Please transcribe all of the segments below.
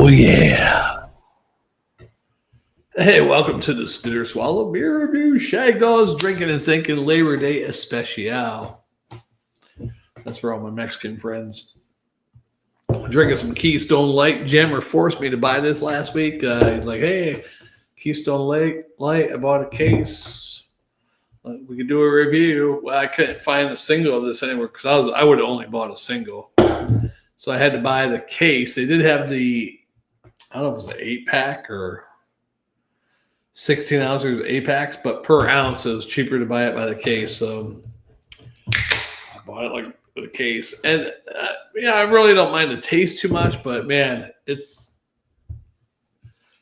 Oh, yeah. Hey, welcome to the Spitter Swallow Beer Review. Shagdog's drinking and thinking Labor Day Especial. That's for all my Mexican friends. Drinking some Keystone Light. Jammer forced me to buy this last week. He's like, hey, Keystone Light, I bought a case. We could do a review. Well, I couldn't find a single of this anywhere because I would have only bought a single. So I had to buy the case. They did have the, I don't know if it was an 8-pack or 16 ounces 8-packs, but per ounce it was cheaper to buy it by the case. So I bought it like with a case. And I really don't mind the taste too much, but man, it's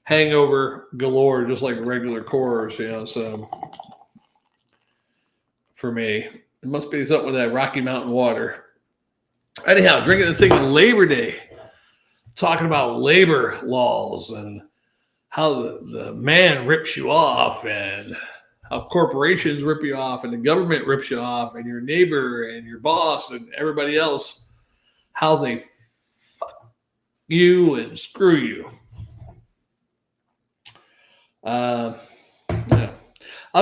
hangover galore, just like regular Coors, so for me, it must be something with that Rocky Mountain water. Anyhow, drinking and thinking Labor Day, talking about labor laws and how the man rips you off and how corporations rip you off and the government rips you off and your neighbor and your boss and everybody else, how they fuck you and screw you. I'll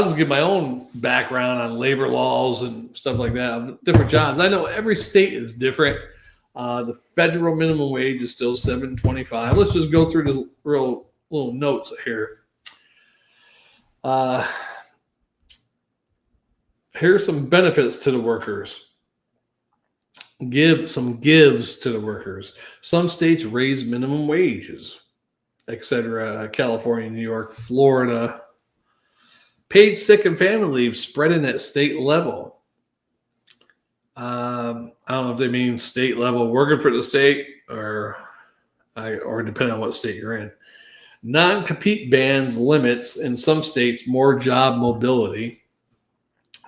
just give my own background on labor laws and stuff like that of different jobs. I know every state is different. The federal minimum wage is still $7.25. Let's just go through the real little notes here. Here's some benefits to the workers. Gives to the workers. Some states raise minimum wages, etc. California, New York, Florida. Paid sick and family leave spreading at state level. I don't know if they mean state level working for the state or depending on what state you're in. Non-compete bans limits in some states more job mobility.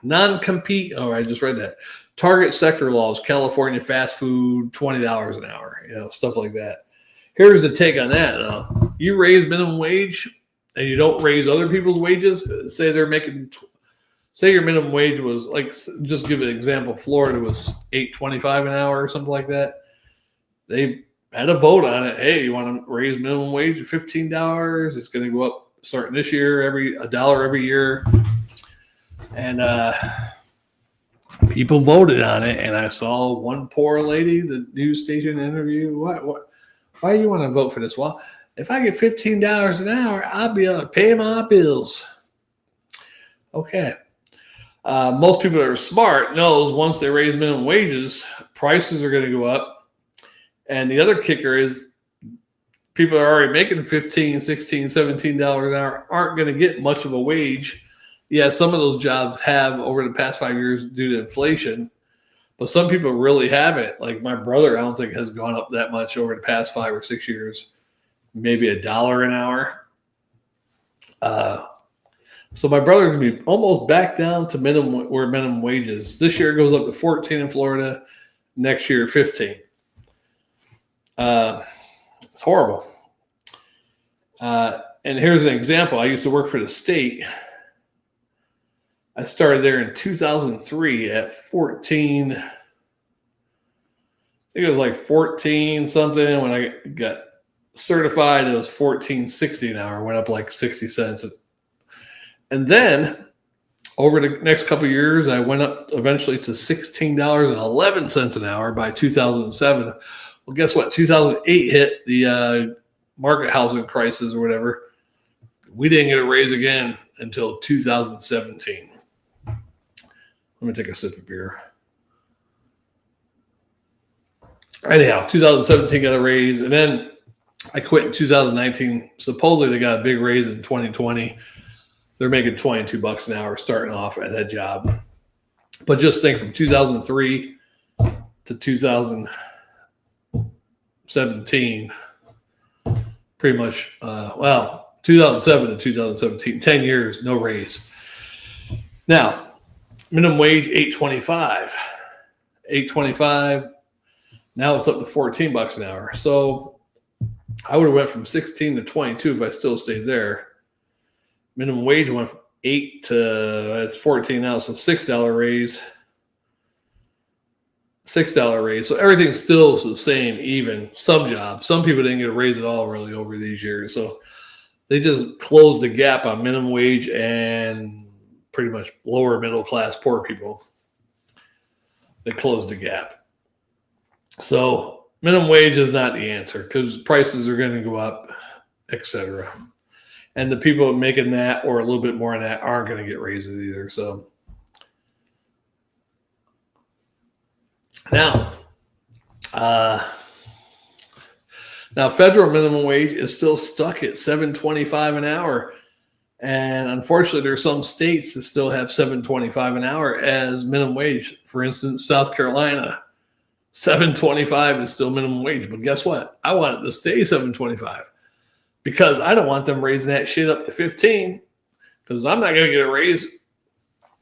Non-compete, I just read that. Target sector laws, California fast food, $20 an hour, stuff like that. Here's the take on that. You raise minimum wage and you don't raise other people's wages. Say your minimum wage was just give an example. Florida was $8.25 an hour or something like that. They had a vote on it. Hey, you want to raise minimum wage to $15? It's going to go up starting this year, $1 every year. And people voted on it. And I saw one poor lady, the news station interview. Why do you want to vote for this? Well, if I get $15 an hour, I'll be able to pay my bills. Okay. Most people that are smart knows once they raise minimum wages, prices are going to go up. And the other kicker is people are already making $15, $16, $17 an hour aren't going to get much of a wage. Yeah, some of those jobs have over the past 5 years due to inflation, but some people really haven't. Like my brother, I don't think has gone up that much over the past 5 or 6 years. Maybe $1 an hour. So my brother's gonna be almost back down to minimum wages. This year it goes up to 14 in Florida. Next year, 15. It's horrible. And here's an example. I used to work for the state. I started there in 2003 at 14. I think it was like 14 something. When I got certified, it was $14.60 an hour. Went up like 60 cents. And then over the next couple of years, I went up eventually to $16.11 an hour by 2007. Well, guess what? 2008 hit the market housing crisis or whatever. We didn't get a raise again until 2017. Let me take a sip of beer. Anyhow, 2017 got a raise, and then I quit in 2019. Supposedly they got a big raise in 2020. They're making $22 an hour starting off at that job. But just think from 2003 to 2017, pretty much, 2007 to 2017, 10 years, no raise. Now, minimum wage, $8.25. $8.25. Now it's up to $14 an hour. So I would have went from 16 to 22 if I still stayed there. Minimum wage went from 8 to it's 14 now, so $6 raise. $6 raise. So everything's still the same, even some jobs. Some people didn't get a raise at all really over these years. So they just closed the gap on minimum wage and pretty much lower middle class poor people. They closed the gap. So minimum wage is not the answer because prices are going to go up, etc. And the people making that or a little bit more than that aren't going to get raises either. So now, federal minimum wage is still stuck at $7.25 an hour. And unfortunately, there are some states that still have $7.25 an hour as minimum wage. For instance, South Carolina, $7.25 is still minimum wage. But guess what? I want it to stay $7.25 because I don't want them raising that shit up to $15 because I'm not going to get a raise.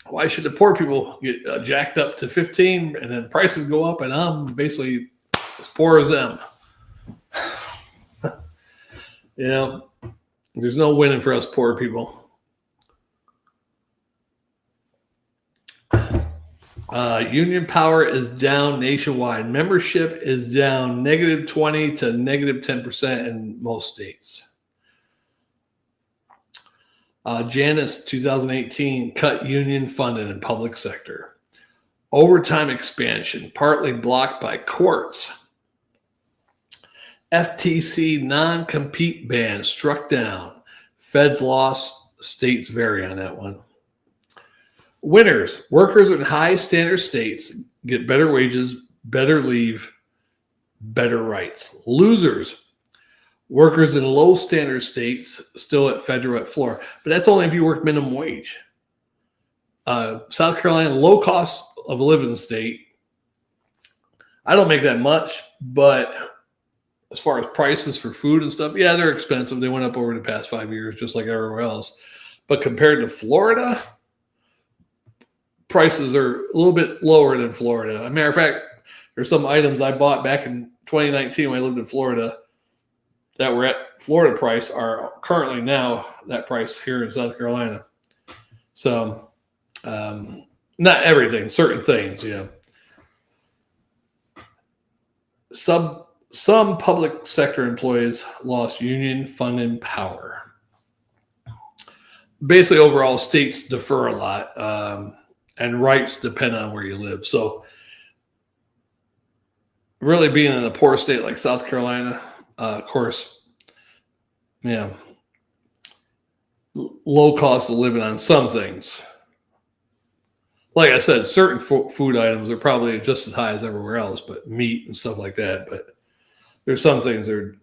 Why should the poor people get jacked up to $15 and then prices go up and I'm basically as poor as them? There's no winning for us poor people. Union power is down nationwide. Membership is down -20 to -10% in most states. Janus 2018 cut union funding in public sector. Overtime expansion partly blocked by courts. FTC non-compete ban struck down. Feds lost. States vary on that one. Winners, workers in high standard states get better wages, better leave, better rights. Losers, workers in low standard states still at federal at floor. But that's only if you work minimum wage. South Carolina, low cost of living state. I don't make that much, but as far as prices for food and stuff, yeah, they're expensive. They went up over the past 5 years, just like everywhere else. But compared to Florida, prices are a little bit lower than Florida. As a matter of fact, there's some items I bought back in 2019 when I lived in Florida that were at Florida price are currently now that price here in South Carolina. So, not everything, certain things, Some public sector employees lost union funding power. Basically, overall, states defer a lot, and rights depend on where you live. So, really being in a poor state like South Carolina, of course, low cost of living on some things. Like I said, certain food items are probably just as high as everywhere else, but meat and stuff like that. But there's some things that are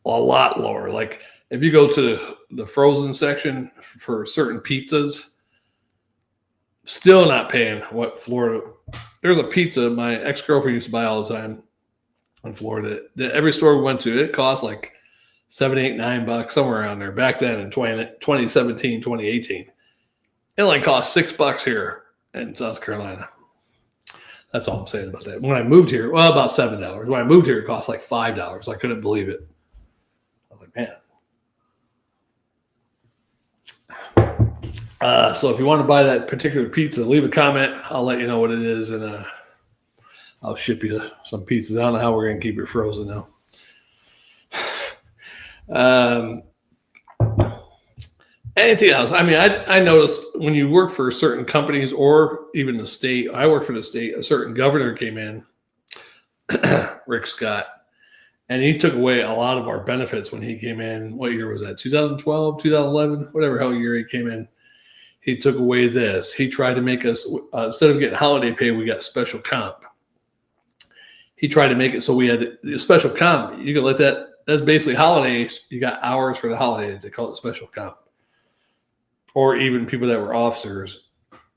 a lot lower. Like if you go to the frozen section for certain pizzas, still not paying what Florida. There's a pizza my ex-girlfriend used to buy all the time in Florida. Every store we went to, it cost like $7, $8, $9, somewhere around there. Back then in 2017, 2018, it only cost $6 here in South Carolina. That's all I'm saying about that. When I moved here, about $7. When I moved here, it cost like $5. I couldn't believe it. I was like, man. So if you want to buy that particular pizza, leave a comment. I'll let you know what it is, and I'll ship you some pizzas. I don't know how we're going to keep it frozen now. Anything else? I mean, I noticed when you work for certain companies or even the state, I work for the state, a certain governor came in, Rick Scott, and he took away a lot of our benefits when he came in. What year was that? 2012, 2011, whatever hell year he came in. He took away this. He tried to make us, instead of getting holiday pay, we got special comp. He tried to make it so we had the special comp. You could let that's basically holidays. You got hours for the holidays. They call it special comp. Or even people that were officers,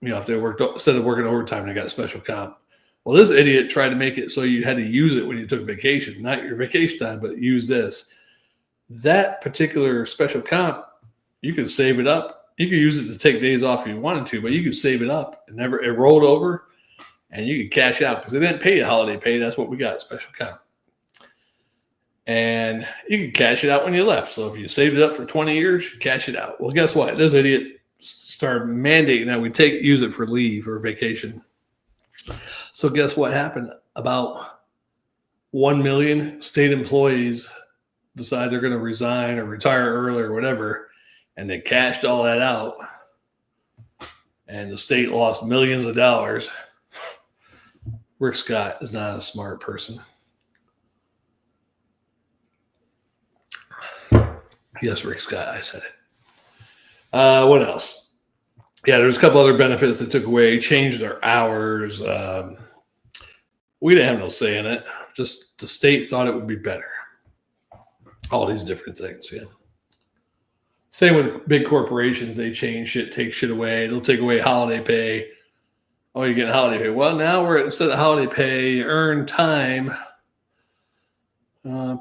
if they worked, instead of working overtime, they got special comp. Well, this idiot tried to make it so you had to use it when you took vacation, not your vacation time, but use this. That particular special comp, you could save it up. You could use it to take days off if you wanted to, but you could save it up. It rolled over, and you could cash out because they didn't pay you holiday pay. That's what we got, special comp. And you could cash it out when you left. So if you saved it up for 20 years, cash it out. Well, guess what? This idiot started mandating that we use it for leave or vacation. So guess what happened? about 1 million state employees decide they're going to resign or retire early or whatever, and they cashed all that out, and the state lost millions of dollars. Rick Scott is not a smart person. Yes, Rick Scott, I said it. What else? Yeah, there's a couple other benefits that took away, changed their hours. We didn't have no say in it. Just the state thought it would be better. All these different things, yeah. Same with big corporations. They change shit, take shit away. They'll take away holiday pay. Oh, you're getting holiday pay. Well, now instead of holiday pay, you earn time,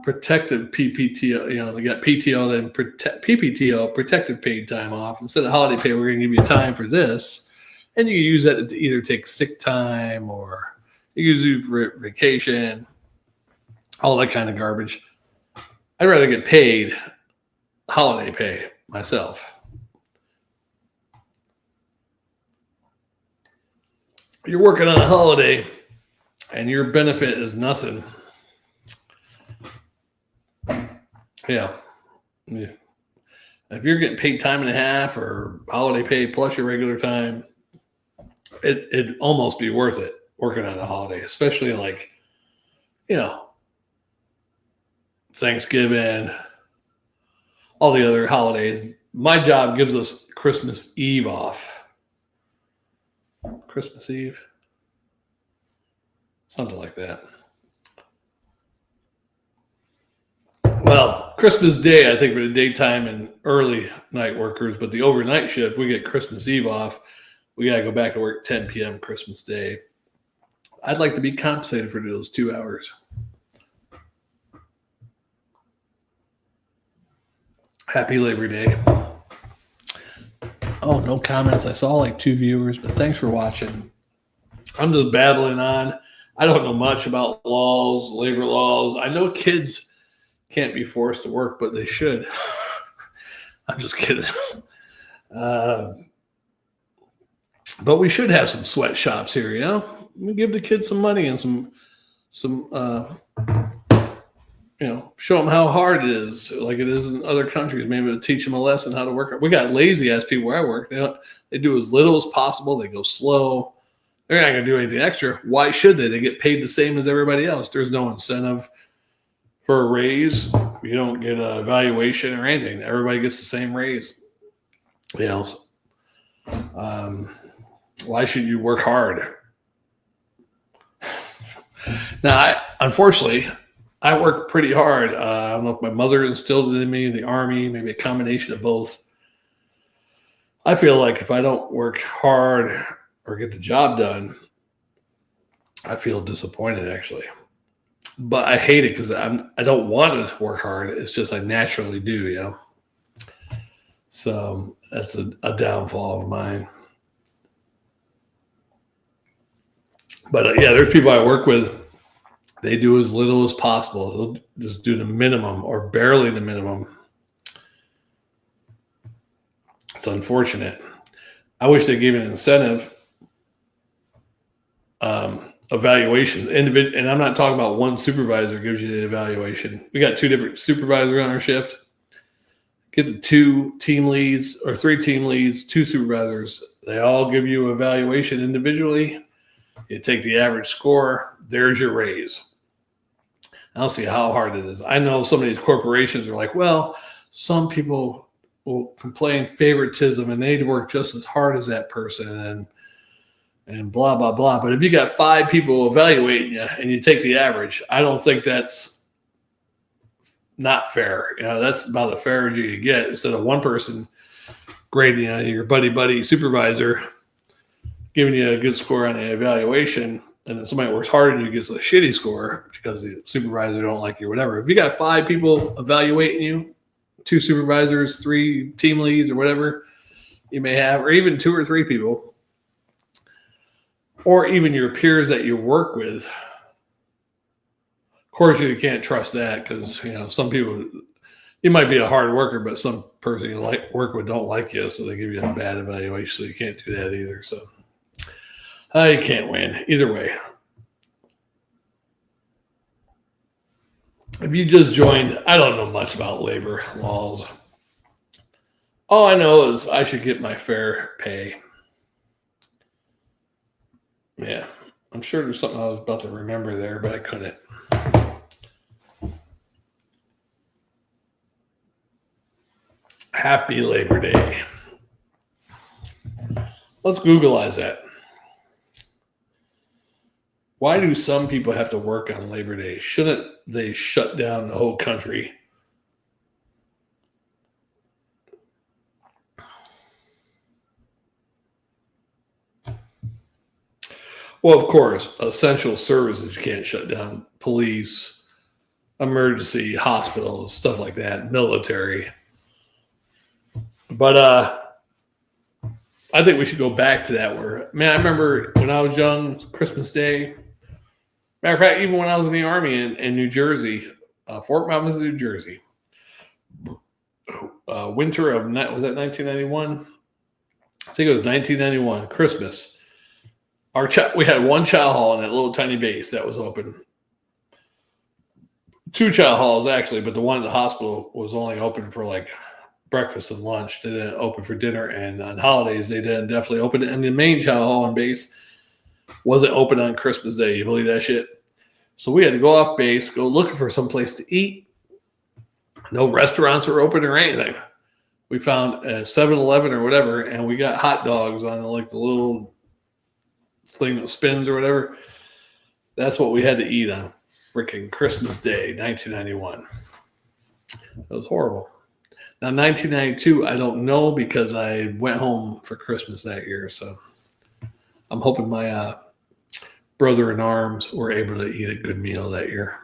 protected PPTO. They got PTO, then PPTO, protected paid time off. Instead of holiday pay, we're going to give you time for this. And you can use that to either take sick time or you can use it for vacation, all that kind of garbage. I'd rather get paid holiday pay myself. You're working on a holiday and your benefit is nothing. Yeah. If you're getting paid time and a half or holiday pay plus your regular time, it'd almost be worth it working on a holiday, especially like, Thanksgiving, all the other holidays. My job gives us Christmas Eve off. Christmas Eve? Something like that. Well, Christmas Day, I think, for the daytime and early night workers, but the overnight shift, we get Christmas Eve off. We got to go back to work 10 p.m. Christmas Day. I'd like to be compensated for those 2 hours. Happy Labor Day. Oh, no comments. I saw like 2 viewers, but thanks for watching. I'm just babbling on. I don't know much about laws, labor laws. I know kids can't be forced to work, but they should. I'm just kidding. But we should have some sweatshops here, We give the kids some money and some show them how hard it is, like it is in other countries. Maybe to teach them a lesson how to work. We got lazy ass people where I work. They do as little as possible. They go slow. They're not going to do anything extra. Why should they? They get paid the same as everybody else. There's no incentive for a raise. You don't get an evaluation or anything. Everybody gets the same raise. Why should you work hard? Now, unfortunately, I work pretty hard. I don't know if my mother instilled it in me, the Army, maybe a combination of both. I feel like if I don't work hard or get the job done, I feel disappointed, actually. But I hate it because I don't want to work hard. It's just I naturally do, So that's a downfall of mine. But there's people I work with. They do as little as possible. They'll just do the minimum or barely the minimum. It's unfortunate. I wish they gave an incentive evaluation. And I'm not talking about one supervisor gives you the evaluation. We got 2 different supervisors on our shift. Get the 2 team leads or 3 team leads, 2 supervisors. They all give you evaluation individually. You take the average score. There's your raise. I don't see how hard it is. I know some of these corporations are like, well, some people will complain favoritism and they'd work just as hard as that person and blah, blah, blah. But if you got 5 people evaluating you and you take the average, I don't think that's not fair. That's about as fair as you can get instead of one person grading your buddy supervisor giving you a good score on the evaluation. And then somebody works harder and you gets a shitty score because the supervisor don't like you or whatever. If you got 5 people evaluating you, 2 supervisors, 3 team leads or whatever you may have, or even 2 or 3 people, or even your peers that you work with. Of course, you can't trust that because, some people, you might be a hard worker, but some person you work with don't like you, so they give you a bad evaluation, so you can't do that either. So you can't win either way. If you just joined, I don't know much about labor laws. All I know is I should get my fair pay. Yeah, I'm sure there's something I was about to remember there, but I couldn't. Happy Labor Day. Let's Googleize that. Why do some people have to work on Labor Day? Shouldn't they shut down the whole country? Well, of course, essential services you can't shut down. Police, emergency, hospitals, stuff like that, military. But I think we should go back to that. Where, man, I remember when I was young, Christmas Day. Matter of fact, even when I was in the Army in New Jersey, Fort Monmouth, New Jersey, winter of, was that 1991? I think it was 1991, Christmas. We had one chow hall in that little tiny base that was open. Two chow halls, actually, but the one at the hospital was only open for like breakfast and lunch. They didn't open for dinner, and on holidays they didn't definitely open it. And the main chow hall on base wasn't open on Christmas Day. You believe that shit? So we had to go off base, go looking for some place to eat. No restaurants were open or anything. We found a 7-Eleven or whatever, and we got hot dogs on like the little thing that spins or whatever. That's what we had to eat on freaking Christmas Day, 1991. It was horrible. Now, 1992, I don't know because I went home for Christmas that year. So I'm hoping my brother-in-arms were able to eat a good meal that year.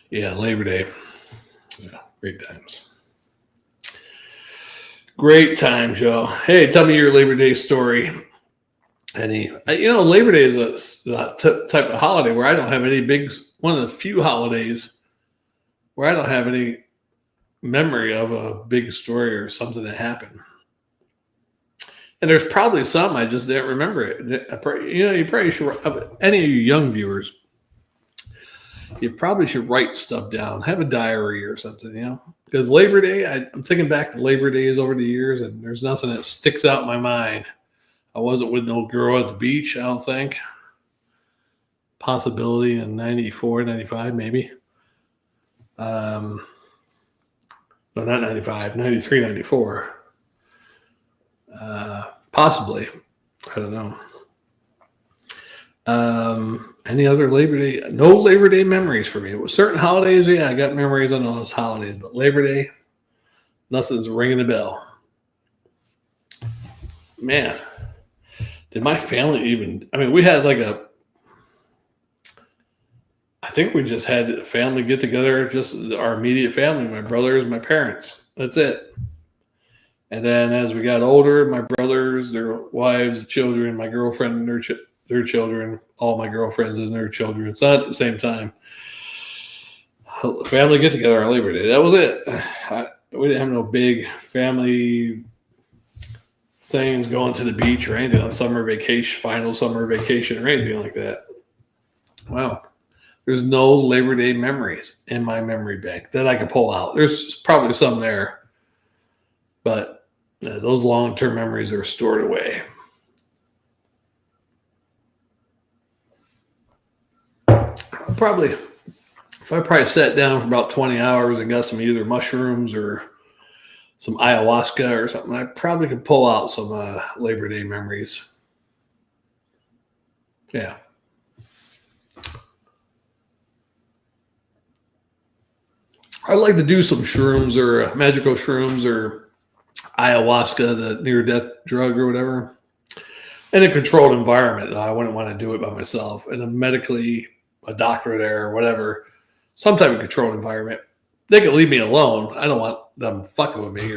Yeah, Labor Day. Yeah, great times. Great times, y'all. Hey, tell me your Labor Day story. Labor Day is a type of holiday where I don't have any one of the few holidays where I don't have any memory of a big story or something that happened. And there's probably some I just didn't remember it. You probably should, any of you young viewers, you probably should write stuff down, have a diary or something, because Labor Day, I'm thinking back to Labor Days over the years, and there's nothing that sticks out in my mind. I wasn't with no girl at the beach, I don't think. Possibility in 94, 95, maybe. No, not 95, 93, 94. Possibly. I don't know. Any other Labor Day? No Labor Day memories for me. It was certain holidays, yeah, I got memories on those holidays, but Labor Day, nothing's ringing a bell. Man, did my family we had I think we just had a family get together, just our immediate family, my brothers, my parents. That's it. And then as we got older, my brothers, their wives, children, my girlfriend and their children, all my girlfriends and their children. It's not at the same time. Family get together on Labor Day. That was it. We didn't have no big family things, going to the beach or anything on final summer vacation or anything like that. Wow. There's no Labor Day memories in my memory bank that I could pull out. There's probably some there, but those long-term memories are stored away. If I probably sat down for about 20 hours and got some either mushrooms or some ayahuasca or something, I probably could pull out some Labor Day memories. Yeah. I'd like to do some shrooms or magical shrooms or ayahuasca, the near-death drug or whatever, in a controlled environment. I wouldn't want to do it by myself. In a doctor there or whatever, some type of controlled environment. They can leave me alone. I don't want them fucking with me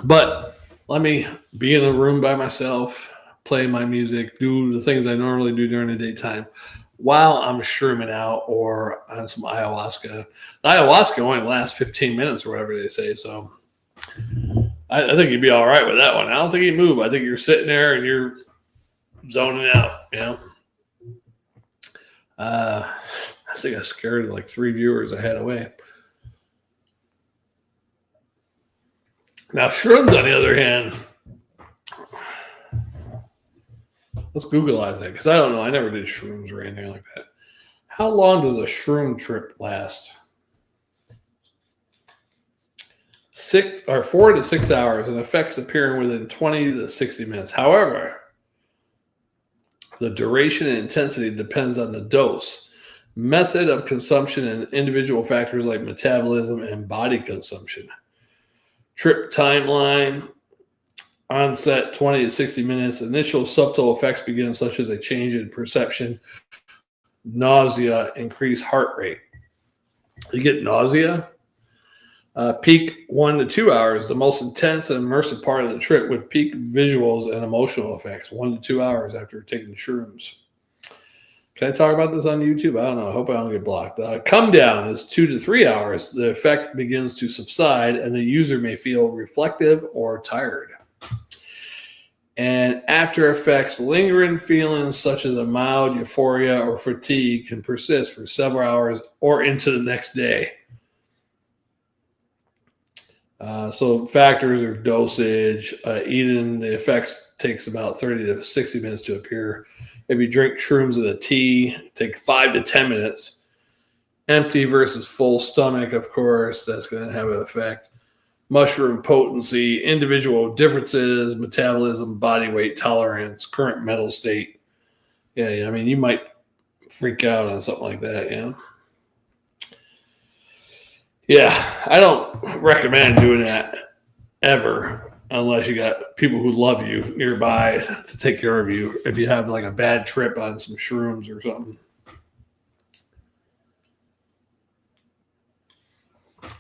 But let me be in a room by myself, play my music, do the things I normally do during the daytime while I'm shrooming out or on some ayahuasca. The ayahuasca only lasts 15 minutes or whatever they say. So I think you'd be all right with that one. I don't think you'd move. I think you're sitting there and you're zoning out, you know. I think I scared like 3 viewers I had away. Now, shrooms, on the other hand, let's Googleize that because I don't know. I never did shrooms or anything like that. How long does a shroom trip last? 4 to 6 hours, and effects appearing within 20 to 60 minutes. However, the duration and intensity depends on the dose, method of consumption, and individual factors like metabolism and body consumption. Trip timeline, onset 20 to 60 minutes. Initial subtle effects begin, such as a change in perception, nausea, increased heart rate. You get nausea? Peak 1 to 2 hours, the most intense and immersive part of the trip with peak visuals and emotional effects, 1 to 2 hours after taking shrooms. Can I talk about this on YouTube? I don't know. I hope I don't get blocked. Come down is 2 to 3 hours. The effect begins to subside and the user may feel reflective or tired. And after effects, lingering feelings such as a mild euphoria or fatigue can persist for several hours or into the next day. So factors are dosage, eating. The effects takes about 30 to 60 minutes to appear. If you drink shrooms with a tea, take 5 to 10 minutes. Empty versus full stomach, of course, that's going to have an effect. Mushroom potency, individual differences, metabolism, body weight, tolerance, current mental state. Yeah, I mean, you might freak out on something like that, you know? Yeah, I don't recommend doing that ever unless you got people who love you nearby to take care of you if you have like a bad trip on some shrooms or something.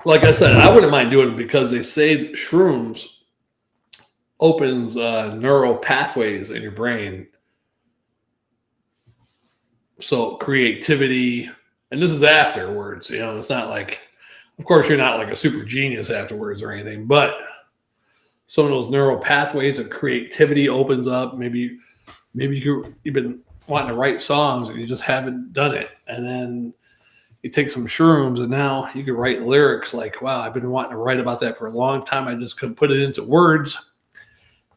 Like I said, I wouldn't mind doing it because they say shrooms opens neural pathways in your brain. So creativity, and this is afterwards, you know, it's not like, of course, you're not like a super genius afterwards or anything, but some of those neural pathways of creativity opens up. Maybe you've been wanting to write songs and you just haven't done it. And then you take some shrooms and now you can write lyrics like, wow, I've been wanting to write about that for a long time. I just couldn't put it into words.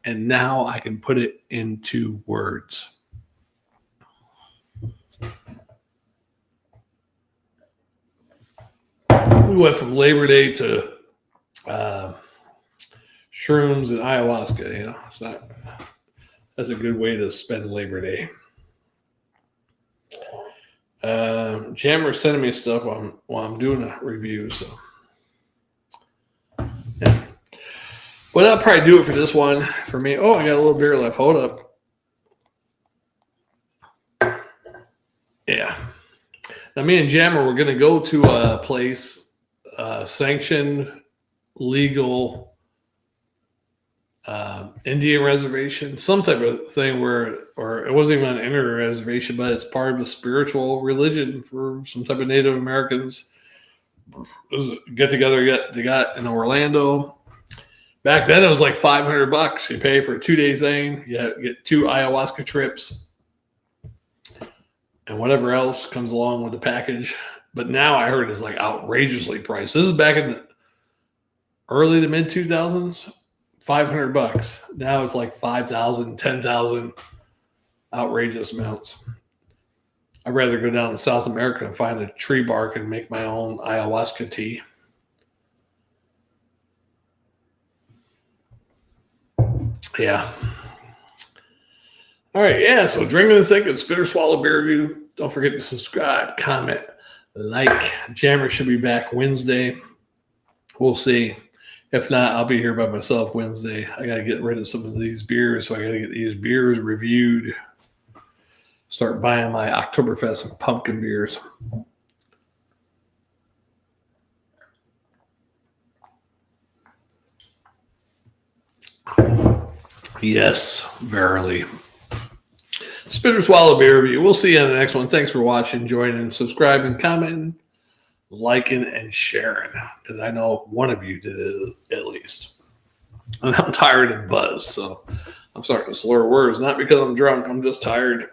And now I can put it into words. We went from Labor Day to shrooms and ayahuasca. You know, that's a good way to spend Labor Day. Jammer's sending me stuff while I'm doing a review. So, yeah. Well, that'll probably do it for this one for me. Oh, I got a little beer left. Hold up. Yeah. Now, me and Jammer, we're going to go to a place, sanctioned, legal Indian reservation, some type of thing or it wasn't even an Indian reservation, but it's part of a spiritual religion for some type of Native Americans. It was a get together they got in Orlando. Back then, it was like $500. You pay for a 2-day thing. You get 2 ayahuasca trips and whatever else comes along with the package. But now I heard it's like outrageously priced. This is back in the early to mid 2000s, $500. Now it's like 5,000, 10,000, outrageous amounts. I'd rather go down to South America and find a tree bark and make my own ayahuasca tea. Yeah. All right. Yeah. So drinking and thinking, Spitter Swallow Beer Review. Don't forget to subscribe, comment, like. Jammer should be back Wednesday. We'll see. If not, I'll be here by myself Wednesday. I got to get rid of some of these beers. So I got to get these beers reviewed. Start buying my Oktoberfest and pumpkin beers. Yes, verily. Spitter Swallow Beer Review. We'll see you on the next one. Thanks for watching, joining, subscribing, commenting, liking, and sharing. Because I know one of you did it at least. And I'm tired and buzzed, so I'm starting to slur words. Not because I'm drunk, I'm just tired.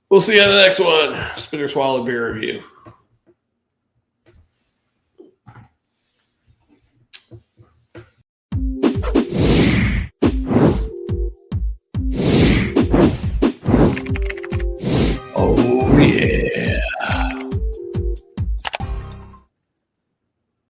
We'll see you on the next one. Spit or Swallow Beer Review.